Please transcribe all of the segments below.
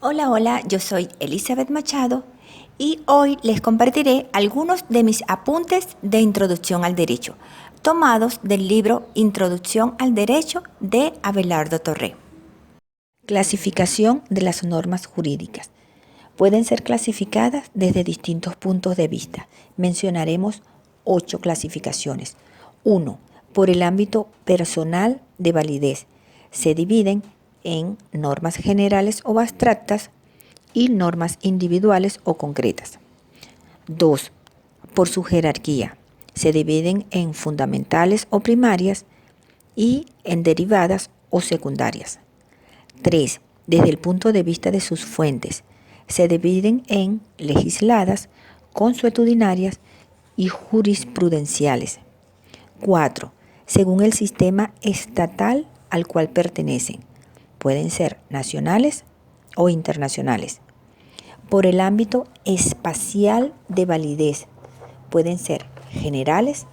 Hola, hola, yo soy Elizabeth Machado y hoy les compartiré algunos de mis apuntes de introducción al derecho, tomados del libro Introducción al Derecho de Abelardo Torré. Clasificación de las normas jurídicas. Pueden ser clasificadas desde distintos puntos de vista. Mencionaremos 8 clasificaciones. 1. Por el ámbito personal de validez. Se dividen en normas generales o abstractas y normas individuales o concretas. 2. Por su jerarquía. Se dividen en fundamentales o primarias y en derivadas o secundarias. 3. Desde el punto de vista de sus fuentes. Se dividen en legisladas, consuetudinarias y jurisprudenciales. 4. Según el sistema estatal al cual pertenecen. Pueden ser nacionales o internacionales. Por el ámbito espacial de validez. Pueden ser generales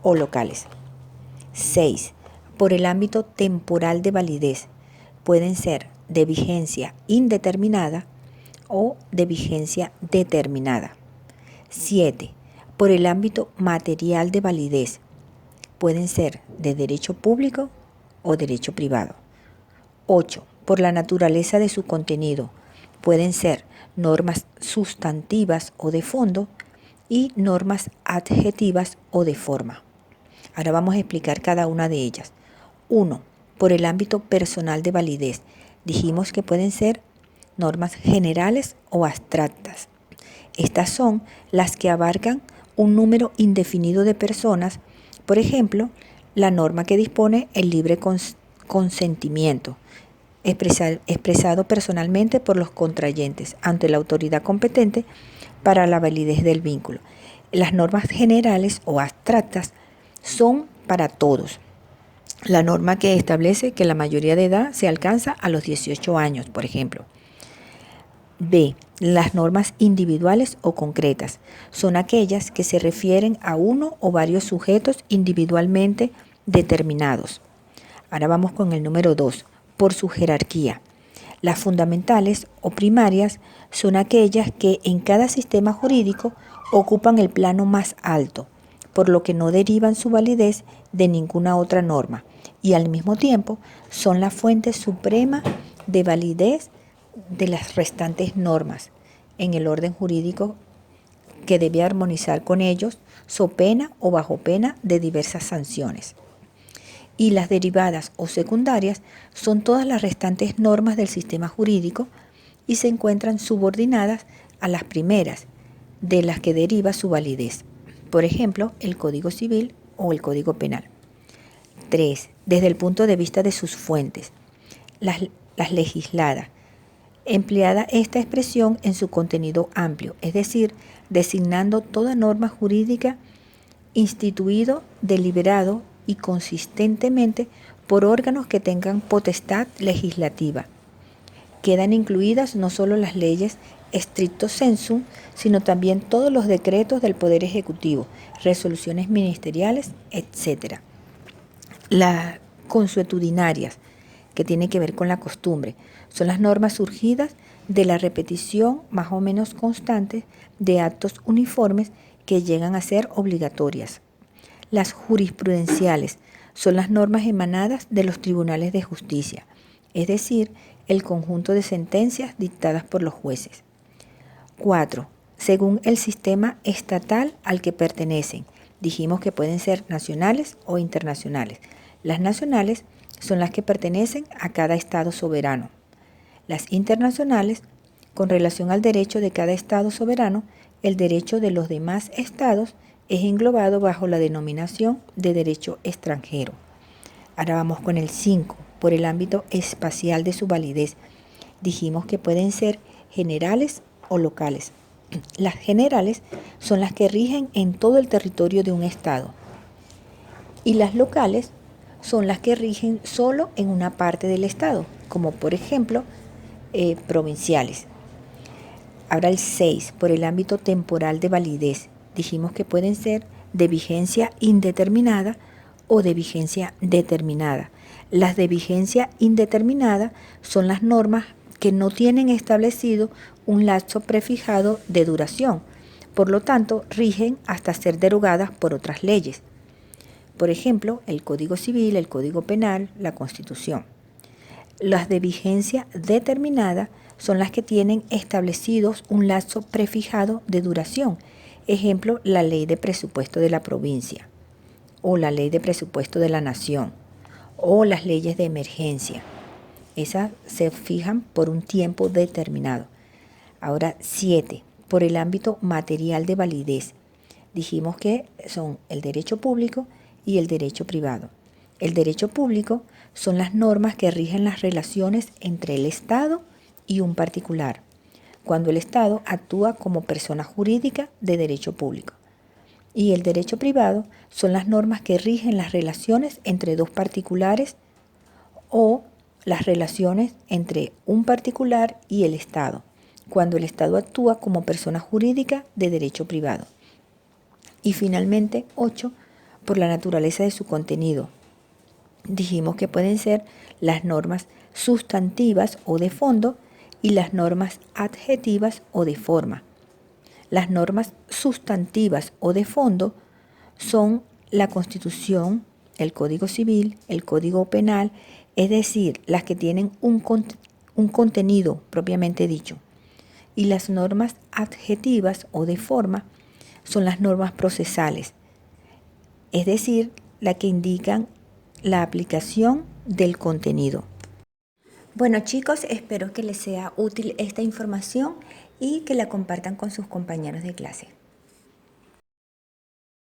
o locales. 6. Por el ámbito temporal de validez. Pueden ser de vigencia indeterminada o de vigencia determinada. 7. Por el ámbito material de validez. Pueden ser de derecho público o derecho privado. 8. Por la naturaleza de su contenido. Pueden ser normas sustantivas o de fondo y normas adjetivas o de forma. Ahora vamos a explicar cada una de ellas. 1. Por el ámbito personal de validez. Dijimos que pueden ser normas generales o abstractas. Estas son las que abarcan un número indefinido de personas. Por ejemplo, la norma que dispone el libre consentimiento, expresado personalmente por los contrayentes ante la autoridad competente para la validez del vínculo. Las normas generales o abstractas son para todos. La norma que establece que la mayoría de edad se alcanza a los 18 años, por ejemplo. B. Las normas individuales o concretas son aquellas que se refieren a uno o varios sujetos individualmente determinados. Ahora vamos con el número 2. Por su jerarquía. Las fundamentales o primarias son aquellas que en cada sistema jurídico ocupan el plano más alto, por lo que no derivan su validez de ninguna otra norma y al mismo tiempo son la fuente suprema de validez de las restantes normas en el orden jurídico que debe armonizar con ellos, so pena o bajo pena de diversas sanciones. Y las derivadas o secundarias son todas las restantes normas del sistema jurídico y se encuentran subordinadas a las primeras, de las que deriva su validez. Por ejemplo, el Código Civil o el Código Penal. 3. Desde el punto de vista de sus fuentes. Las legisladas. Empleada esta expresión en su contenido amplio, es decir, designando toda norma jurídica instituido, deliberado y consistentemente por órganos que tengan potestad legislativa. Quedan incluidas no solo las leyes stricto sensu, sino también todos los decretos del Poder Ejecutivo, resoluciones ministeriales, etc. Las consuetudinarias, que tienen que ver con la costumbre, son las normas surgidas de la repetición más o menos constante de actos uniformes que llegan a ser obligatorias. Las jurisprudenciales son las normas emanadas de los tribunales de justicia, es decir, el conjunto de sentencias dictadas por los jueces. 4. Según el sistema estatal al que pertenecen. Dijimos que pueden ser nacionales o internacionales. Las nacionales son las que pertenecen a cada estado soberano. Las internacionales, con relación al derecho de cada estado soberano, el derecho de los demás estados es englobado bajo la denominación de derecho extranjero. Ahora vamos con el 5, por el ámbito espacial de su validez. Dijimos que pueden ser generales o locales. Las generales son las que rigen en todo el territorio de un estado y las locales son las que rigen solo en una parte del estado, como por ejemplo provinciales. Ahora el 6, por el ámbito temporal de validez. Dijimos que pueden ser de vigencia indeterminada o de vigencia determinada. Las de vigencia indeterminada son las normas que no tienen establecido un lapso prefijado de duración. Por lo tanto, rigen hasta ser derogadas por otras leyes. Por ejemplo, el Código Civil, el Código Penal, la Constitución. Las de vigencia determinada son las que tienen establecidos un lapso prefijado de duración. Ejemplo, la Ley de Presupuesto de la provincia, o la Ley de Presupuesto de la Nación, o las leyes de emergencia. Esas se fijan por un tiempo determinado. Ahora, 7. Por el ámbito material de validez. Dijimos que son el derecho público y el derecho privado. El derecho público son las normas que rigen las relaciones entre el Estado y un particular, cuando el Estado actúa como persona jurídica de derecho público. Y el derecho privado son las normas que rigen las relaciones entre dos particulares o las relaciones entre un particular y el Estado, cuando el Estado actúa como persona jurídica de derecho privado. Y finalmente, 8, por la naturaleza de su contenido. Dijimos que pueden ser las normas sustantivas o de fondo y las normas adjetivas o de forma. Las normas sustantivas o de fondo son la Constitución, el Código Civil, el Código Penal, es decir, las que tienen un contenido propiamente dicho. Y las normas adjetivas o de forma son las normas procesales, es decir, las que indican la aplicación del contenido. Bueno chicos, espero que les sea útil esta información y que la compartan con sus compañeros de clase.